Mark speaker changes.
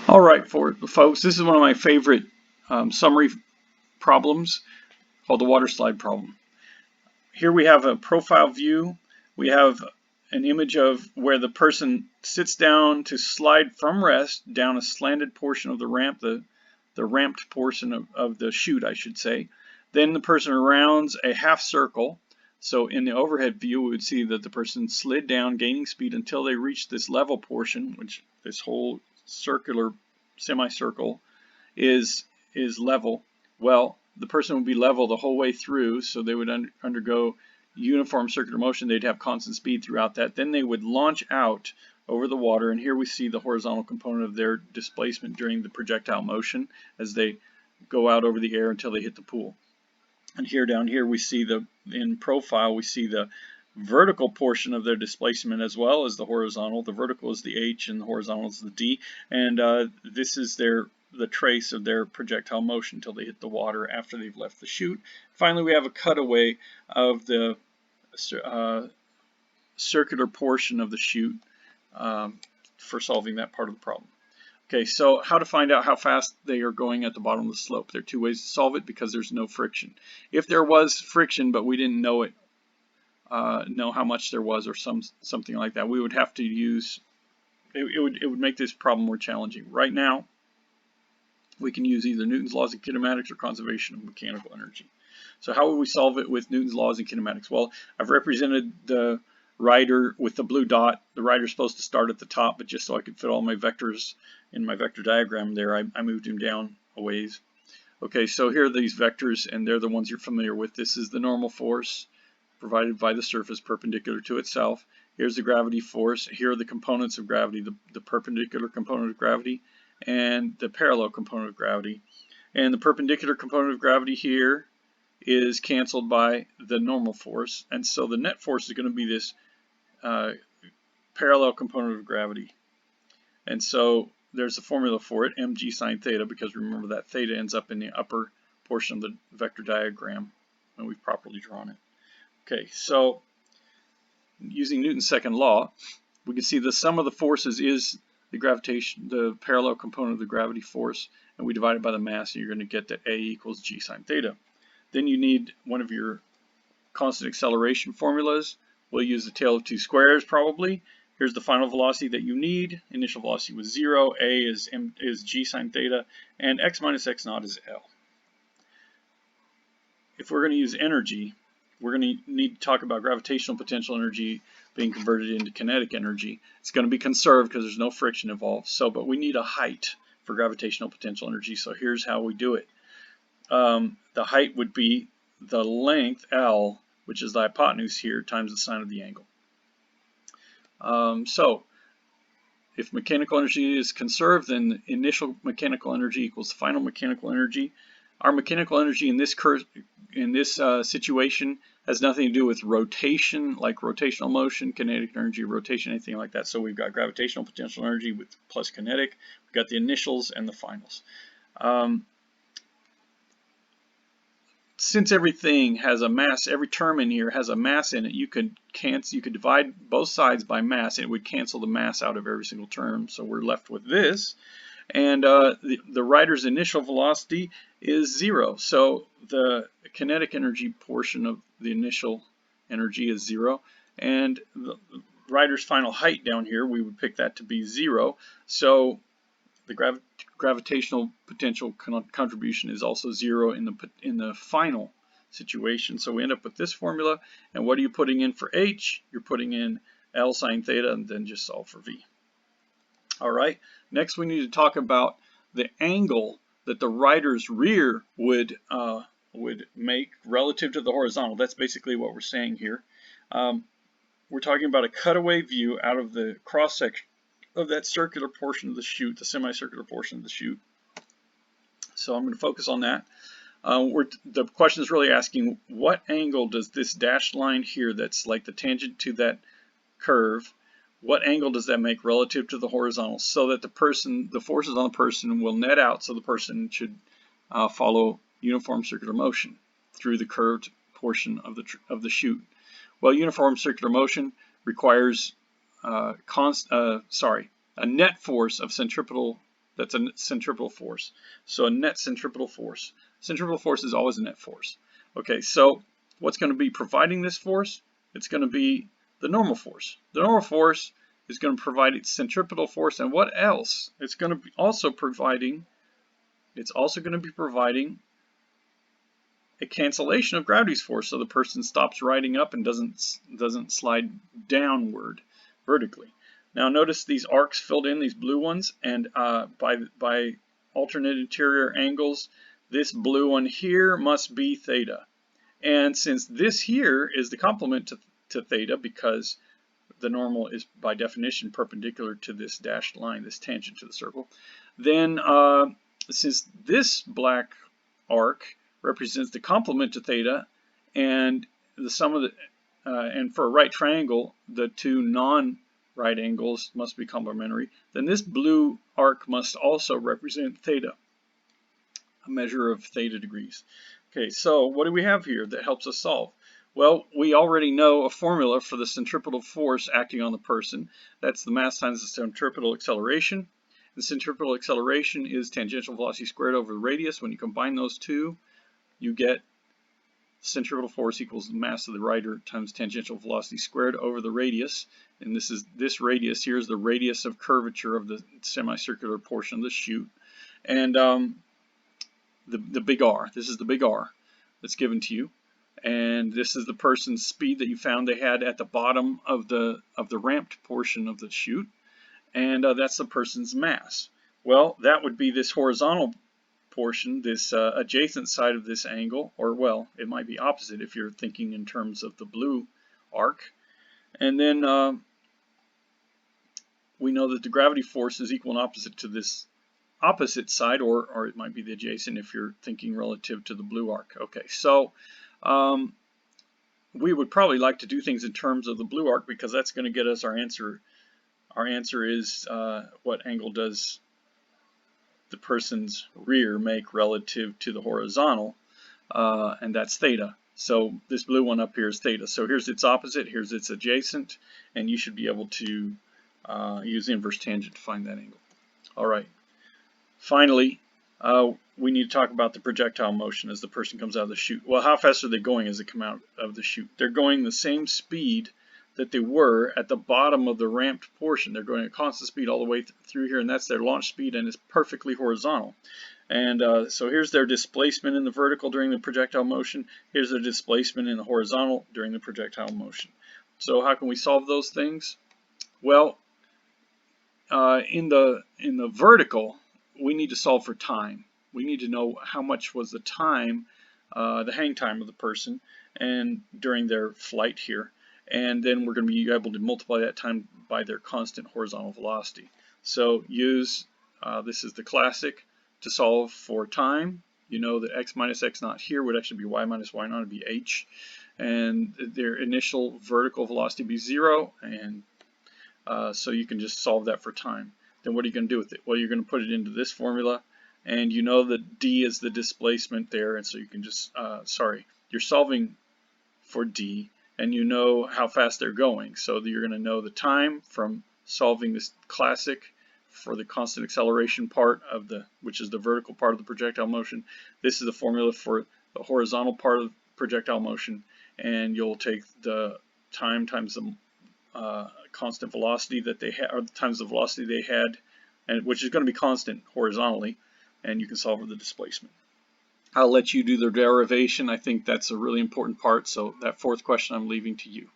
Speaker 1: All right, folks, this is one of my favorite summary problems called the waterslide problem. Here we have a profile view. We have an image of where the person sits down to slide from rest down a slanted portion of the ramp, the ramped portion of the chute, I should say. Then the person rounds a half circle. So in the overhead view, we would see that the person slid down, gaining speed until they reached this level portion, which this whole circular semicircle is level. Well, the person would be level the whole way through, so they would undergo uniform circular motion. They'd have constant speed throughout that. Then they would launch out over the water, and here we see the horizontal component of their displacement during the projectile motion as they go out over the air until they hit the pool. And here down here we see in profile we see the vertical portion of their displacement as well as the horizontal. The vertical is the H and the horizontal is the D, and this is the trace of their projectile motion until they hit the water after they've left the chute. Finally, we have a cutaway of the circular portion of the chute for solving that part of the problem. Okay, so how to find out how fast they are going at the bottom of the slope. There are two ways to solve it because there's no friction. If there was friction but we didn't know how much there was or something like that, we would have to use it would make this problem more challenging. Right now we can use either Newton's laws of kinematics or conservation of mechanical energy. So how would we solve it with Newton's laws of kinematics? Well, I've represented the rider with the blue dot. The rider's supposed to start at the top, but just so I could fit all my vectors in my vector diagram there, I moved him down a ways. Okay, so here are these vectors, and they're the ones you're familiar with. This is the normal force provided by the surface perpendicular to itself. Here's the gravity force. Here are the components of gravity, the perpendicular component of gravity and the parallel component of gravity. And the perpendicular component of gravity here is canceled by the normal force, and so the net force is going to be this parallel component of gravity. And so there's a formula for it, mg sine theta, because remember that theta ends up in the upper portion of the vector diagram when we've properly drawn it. Okay, so using Newton's second law, we can see the sum of the forces is the parallel component of the gravity force, and we divide it by the mass, and you're going to get that A equals g sine theta. Then you need one of your constant acceleration formulas. We'll use the tail of two squares probably. Here's the final velocity that you need. Initial velocity was 0, A is g sine theta, and x minus x naught is L. If we're going to use energy, we're going to need to talk about gravitational potential energy being converted into kinetic energy. It's going to be conserved because there's no friction involved. But we need a height for gravitational potential energy. So here's how we do it. The height would be the length L, which is the hypotenuse here, times the sine of the angle. So if mechanical energy is conserved, then the initial mechanical energy equals the final mechanical energy. Our mechanical energy in this situation has nothing to do with rotation, like rotational motion, kinetic energy, rotation, anything like that. So we've got gravitational potential energy with plus kinetic. We've got the initials and the finals. Since everything has a mass, every term in here has a mass in it, you could divide both sides by mass, and it would cancel the mass out of every single term. So we're left with this. And the rider's initial velocity is 0. So the kinetic energy portion of the initial energy is 0. And the rider's final height down here, we would pick that to be 0. So the gravitational potential contribution is also 0 in the final situation. So we end up with this formula. And what are you putting in for H? You're putting in L sine theta, and then just solve for V. All right. Next, we need to talk about the angle that the rider's rear would make relative to the horizontal. That's basically what we're saying here. We're talking about a cutaway view out of the cross section of that circular portion of the chute, the semicircular portion of the chute. So I'm going to focus on that. The question is really asking, what angle does this dashed line here that's like the tangent to that curve, what angle does that make relative to the horizontal, so that the forces on the person will net out, so the person should follow uniform circular motion through the curved portion of the chute. Well, uniform circular motion requires a net force of centripetal That's a centripetal force. So a net centripetal force. Centripetal force is always a net force. Okay, so what's going to be providing this force? It's going to be the normal force. The normal force is going to provide its centripetal force, and what else? It's going to be also providing a cancellation of gravity's force, so the person stops riding up and doesn't slide downward vertically. Now notice these arcs filled in, these blue ones, and by alternate interior angles, this blue one here must be theta. And since this here is the complement to theta, because the normal is by definition perpendicular to this dashed line, this tangent to the circle, then since this black arc represents the complement to theta, and the sum of the and for a right triangle, the two non-right angles must be complementary, then this blue arc must also represent theta, a measure of theta degrees. Okay, so what do we have here that helps us solve? Well, we already know a formula for the centripetal force acting on the person. That's the mass times the centripetal acceleration. The centripetal acceleration is tangential velocity squared over the radius. When you combine those two, you get centripetal force equals the mass of the rider times tangential velocity squared over the radius. And this radius here is the radius of curvature of the semicircular portion of the chute. And the big R, this is the big R that's given to you. And this is the person's speed that you found they had at the bottom of the ramped portion of the chute. And that's the person's mass. Well, that would be this horizontal portion, this adjacent side of this angle, or well, it might be opposite if you're thinking in terms of the blue arc. And then we know that the gravity force is equal and opposite to this opposite side, or it might be the adjacent if you're thinking relative to the blue arc. Okay, so we would probably like to do things in terms of the blue arc because that's going to get us our answer. Our answer is what angle does the person's rear make relative to the horizontal, and that's theta. So this blue one up here is theta. So here's its opposite, here's its adjacent, and you should be able to use inverse tangent to find that angle. All right. Finally, we need to talk about the projectile motion as the person comes out of the chute. Well, how fast are they going as they come out of the chute? They're going the same speed that they were at the bottom of the ramped portion. They're going at constant speed all the way through here, and that's their launch speed, and it's perfectly horizontal. And so here's their displacement in the vertical during the projectile motion. Here's their displacement in the horizontal during the projectile motion. So how can we solve those things? Well, in the vertical, we need to solve for time. We need to know how much was the time, the hang time of the person, and during their flight here. And then we're going to be able to multiply that time by their constant horizontal velocity. So use, this is the classic, to solve for time. You know that x minus x naught here would actually be y minus y naught, would be h. And their initial vertical velocity would be 0, and so you can just solve that for time. Then what are you going to do with it? Well, you're going to put it into this formula, and you know that d is the displacement there, and so you can just, you're solving for d, and you know how fast they're going. So you're going to know the time from solving this classic for the constant acceleration part of which is the vertical part of the projectile motion. This is the formula for the horizontal part of the projectile motion, and you'll take the time times the constant velocity that they had, or times the velocity they had, and which is going to be constant horizontally, and you can solve for the displacement. I'll let you do the derivation. I think that's a really important part, so that fourth question I'm leaving to you.